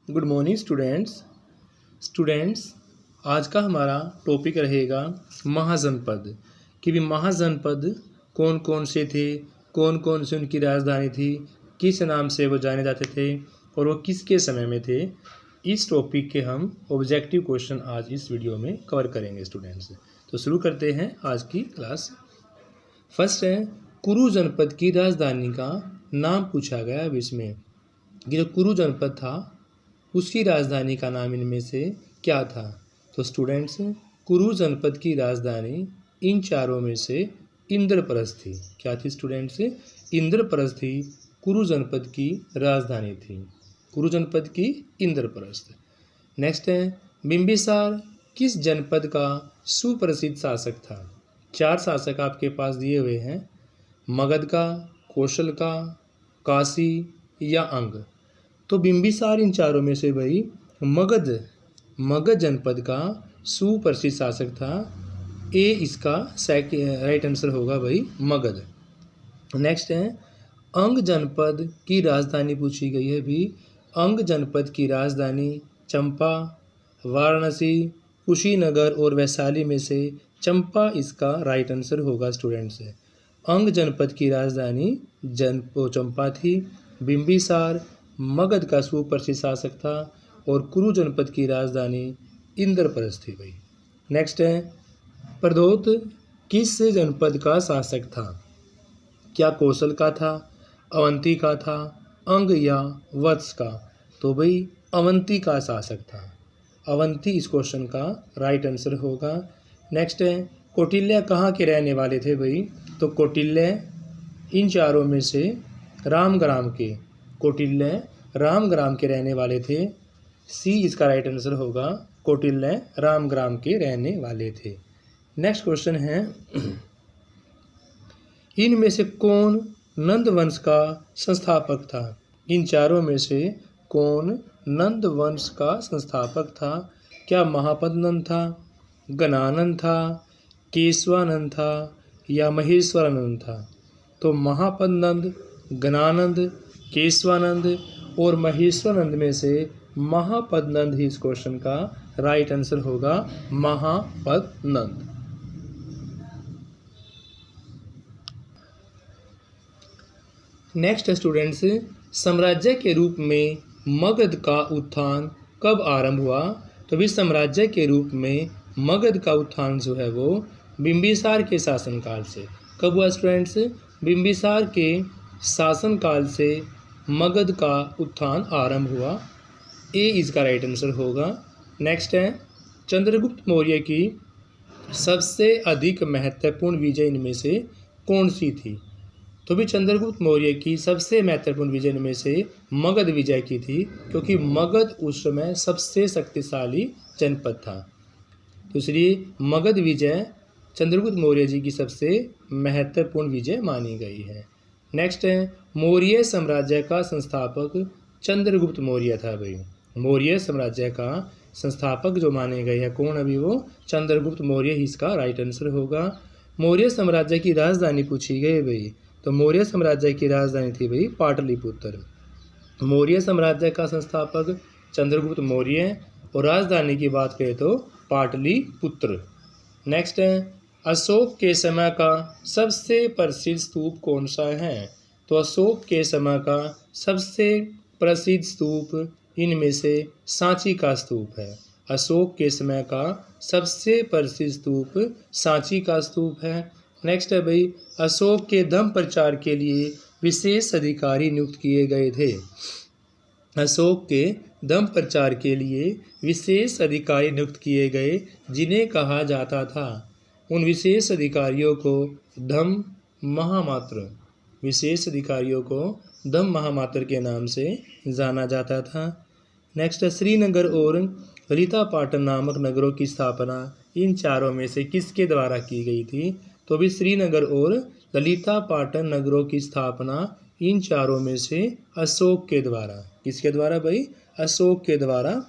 Good morning students. आज का हमारा टॉपिक रहेगा महाजनपद कि भी महाजनपद कौन कौन से थे, कौन कौन से उनकी राजधानी थी, किस नाम से वो जाने जाते थे और वो किसके समय में थे। इस टॉपिक के हम ऑब्जेक्टिव क्वेश्चन आज इस वीडियो में कवर करेंगे स्टूडेंट्स। तो शुरू करते हैं आज की क्लास। फर्स्ट है कुरु जनपद की राजधानी का नाम पूछा गया है इसमें कि जो कुरु जनपद था उसकी राजधानी का नाम इनमें से क्या था। तो स्टूडेंट्स, कुरु जनपद की राजधानी इन चारों में से इंद्रप्रस्थ थी। क्या थी स्टूडेंट्स? इंद्रप्रस्थ थी कुरु जनपद की राजधानी थी। कुरु जनपद की इंद्रप्रस्थ। नेक्स्ट है बिंबिसार किस जनपद का सुप्रसिद्ध शासक था। चार शासक आपके पास दिए हुए हैं, मगध का, कौशल का, काशी या अंग। तो बिंबिसार इन चारों में से भाई मगध जनपद का सुप्रसिद्ध शासक था। ए इसका राइट आंसर होगा भाई मगध। नेक्स्ट है अंग जनपद की राजधानी पूछी गई है भी। अंग जनपद की राजधानी चंपा, वाराणसी, कुशीनगर और वैशाली में से चंपा इसका राइट आंसर होगा स्टूडेंट्स। अंग जनपद की राजधानी चंपा थी। बिंबिसार मगध का सुप्रसिद्ध शासक था और कुरु जनपद की राजधानी इंद्रप्रस्थ थी भाई। नेक्स्ट है प्रद्योत किस जनपद का शासक था। क्या कौशल का था, अवंती का था, अंग या वत्स का। तो भाई अवंती का शासक था। अवंती इस क्वेश्चन का राइट आंसर होगा। नेक्स्ट है कौटिल्य कहाँ के रहने वाले थे भाई। तो कौटिल्य इन चारों में से रामग्राम के, कौटिल्य रामग्राम के रहने वाले थे। सी इसका राइट आंसर होगा, कौटिल्य रामग्राम के रहने वाले थे। नेक्स्ट क्वेश्चन है इनमें से कौन नंद वंश का संस्थापक था। इन चारों में से कौन नंद वंश का संस्थापक था। क्या महापद्नंद था, गणानंद था, केशवानंद था या महेश्वरानंद था। तो महापद्नंद, गणानंद, केशवानंद और महेश्वरानंद में से महापद्नंद ही इस क्वेश्चन का राइट आंसर होगा, महापद्नंद। नेक्स्ट स्टूडेंट्स, साम्राज्य के रूप में मगध का उत्थान कब आरंभ हुआ। तो भी साम्राज्य के रूप में मगध का उत्थान जो है वो बिंबिसार के शासनकाल से कब हुआ स्टूडेंट्स। बिंबिसार के शासनकाल से मगध का उत्थान आरंभ हुआ। ए इसका राइट आंसर होगा। नेक्स्ट है चंद्रगुप्त मौर्य की सबसे अधिक महत्वपूर्ण विजय इनमें से कौन सी थी। तो भी चंद्रगुप्त मौर्य की सबसे महत्वपूर्ण विजय इनमें से मगध विजय की थी, क्योंकि मगध उस समय सबसे शक्तिशाली जनपद था। तो इसलिए मगध विजय चंद्रगुप्त मौर्य जी की सबसे महत्वपूर्ण विजय मानी गई है। नेक्स्ट है मौर्य साम्राज्य का संस्थापक चंद्रगुप्त मौर्य था भाई। मौर्य साम्राज्य का संस्थापक जो माने गए हैं कौन, अभी वो चंद्रगुप्त मौर्य ही इसका राइट आंसर होगा। मौर्य साम्राज्य की राजधानी पूछी गई भाई। तो मौर्य साम्राज्य की राजधानी थी भाई पाटलिपुत्र। मौर्य साम्राज्य का संस्थापक चंद्रगुप्त मौर्य और राजधानी की बात करें तो पाटलिपुत्र। नेक्स्ट है अशोक के समय का सबसे प्रसिद्ध स्तूप कौन सा है। तो अशोक के समय का सबसे प्रसिद्ध स्तूप इनमें से सांची का स्तूप है। अशोक के समय का सबसे प्रसिद्ध स्तूप सांची का स्तूप है। नेक्स्ट है भाई अशोक के धर्म प्रचार के लिए विशेष अधिकारी नियुक्त किए गए थे। अशोक के धर्म प्रचार के लिए विशेष अधिकारी नियुक्त किए गए जिन्हें कहा जाता था, उन विशेष अधिकारियों को धम्म महामात्र, विशेष अधिकारियों को धम्म महामात्र के नाम से जाना जाता था। नेक्स्ट श्रीनगर और ललितापाटन नामक नगरों की स्थापना इन चारों में से किसके द्वारा की गई थी। तो भी श्रीनगर और ललितापाटन नगरों की स्थापना इन चारों में से अशोक के द्वारा, किसके द्वारा भाई, अशोक के द्वारा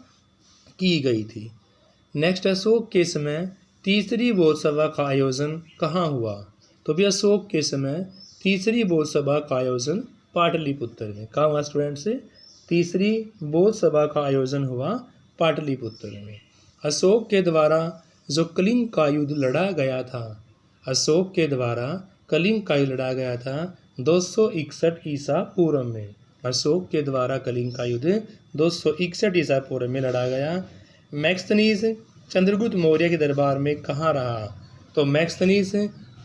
की गई थी। नेक्स्ट अशोक के समय तीसरी बौद्ध सभा का आयोजन कहाँ हुआ। तो भी अशोक के समय तीसरी बौद्ध सभा का आयोजन पाटलिपुत्र में। कहाँ हुआ स्टूडेंट्स? तीसरी बौद्ध सभा का आयोजन हुआ पाटलिपुत्र में। अशोक के द्वारा जो कलिंग का युद्ध लड़ा गया था, अशोक के द्वारा कलिंग का युद्ध लड़ा गया था 261 ईसा पूर्व में। अशोक के द्वारा कलिंग का युद्ध 261 ईसा पूर्व में लड़ा गया। मैक्सथनीज चंद्रगुप्त मौर्य के दरबार में कहाँ रहा? तो मैक्सथनीज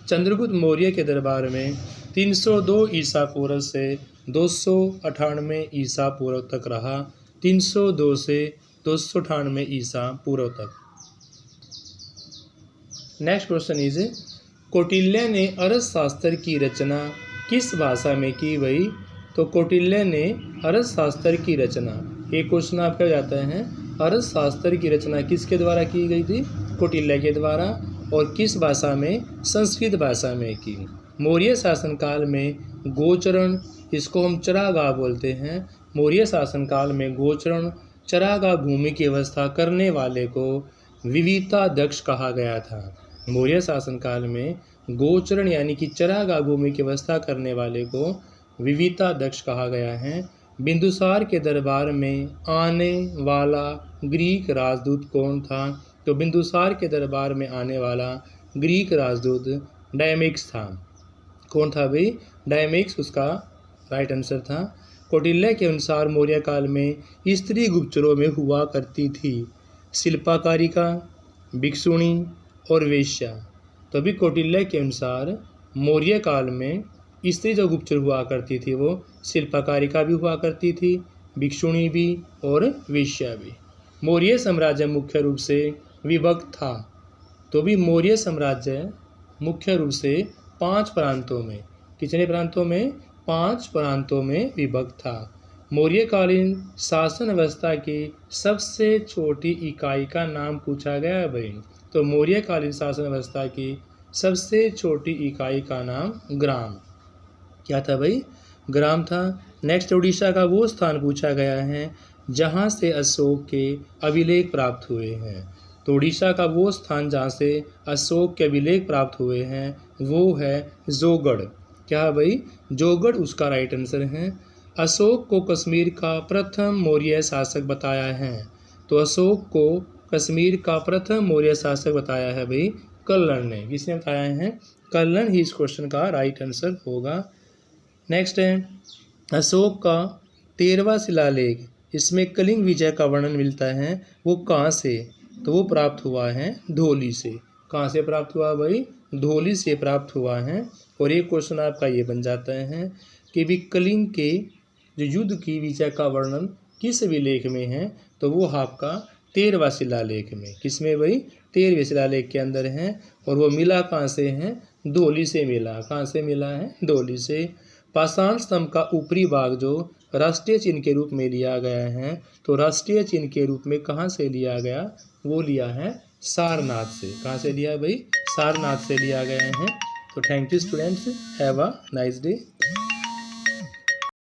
चंद्रगुप्त मौर्य के दरबार में 302 ईसा पूर्व से 298 ईसा पूर्व तक रहा। 302 से 298 ईसा पूर्व तक। नेक्स्ट क्वेश्चन इज कौटिल्य ने अर्थशास्त्र की रचना किस भाषा में की गई? तो कौटिल्य ने अर्थशास्त्र की रचना, एक क्वेश्चन आपका जाता है, अर्थशास्त्र की रचना किसके द्वारा की गई थी? कौटिल्य के द्वारा। और किस भाषा में? संस्कृत भाषा में की। मौर्य शासनकाल में गोचरण, इसको हम चरागाह बोलते हैं, मौर्य शासनकाल में गोचरण चरागाह भूमि की व्यवस्था करने वाले को विविताध्यक्ष कहा गया था। मौर्य शासनकाल में गोचरण यानी कि चरागाह भूमि की व्यवस्था करने वाले को विविताध्यक्ष कहा गया है। बिंदुसार के दरबार में आने वाला ग्रीक राजदूत कौन था? तो बिंदुसार के दरबार में आने वाला ग्रीक राजदूत डायमेक्स था। कौन था भाई? डायमेक्स उसका राइट आंसर था। कौटिल्य के अनुसार मौर्य काल में स्त्री गुप्तचरों में हुआ करती थी शिल्पाकारिका, भिक्षुणी और वेश्या। तो अभी कौटिल्य के अनुसार मौर्य काल में स्त्री जो गुप्तचर हुआ करती थी वो शिल्पकारिका भी हुआ करती थी, भिक्षुणी भी और वेश्या भी। मौर्य साम्राज्य मुख्य रूप से विभक्त था। तो भी मौर्य साम्राज्य मुख्य रूप से 5 प्रांतों में, कितने प्रांतों में? 5 प्रांतों में विभक्त था। मौर्यकालीन शासन व्यवस्था की सबसे छोटी इकाई का नाम पूछा गया है भाई। तो मौर्यकालीन शासन व्यवस्था की सबसे छोटी इकाई का नाम ग्राम, क्या था भाई? ग्राम था। नेक्स्ट उड़ीसा का वो स्थान पूछा गया है जहाँ से अशोक के अभिलेख प्राप्त हुए हैं। तो उड़ीसा का वो स्थान जहाँ से अशोक के अभिलेख प्राप्त हुए हैं वो है जोगढ़। क्या भाई? जोगढ़ उसका राइट आंसर है। अशोक को कश्मीर का प्रथम मौर्य शासक बताया है। तो अशोक को कश्मीर का प्रथम मौर्य शासक बताया है भाई कल्लण ने। किसने बताया है? कल्लण ही इस क्वेश्चन का राइट आंसर होगा। नेक्स्ट है अशोक का 13वां शिलालेख, इसमें कलिंग विजय का वर्णन मिलता है, वो कहाँ से? तो वो प्राप्त हुआ है धौली से। कहाँ से प्राप्त हुआ भाई? धौली से प्राप्त हुआ है। और एक क्वेश्चन आपका ये बन जाता है कि भी कलिंग के जो युद्ध की विजय का वर्णन किस अभिलेख में है? तो वो आपका 13वां शिलालेख में। किसमें भाई? 13वें शिलालेख के अंदर है। और वो मिला कहाँ से है? धौली से मिला। कहाँ से मिला है? धौली से। पाषाण स्तंभ का ऊपरी भाग जो राष्ट्रीय चिन्ह के रूप में लिया गया है, तो राष्ट्रीय चिन्ह के रूप में कहाँ से लिया गया? वो लिया है सारनाथ से। कहाँ से लिया भाई? सारनाथ से लिया गया है। तो thank you students, have a nice day.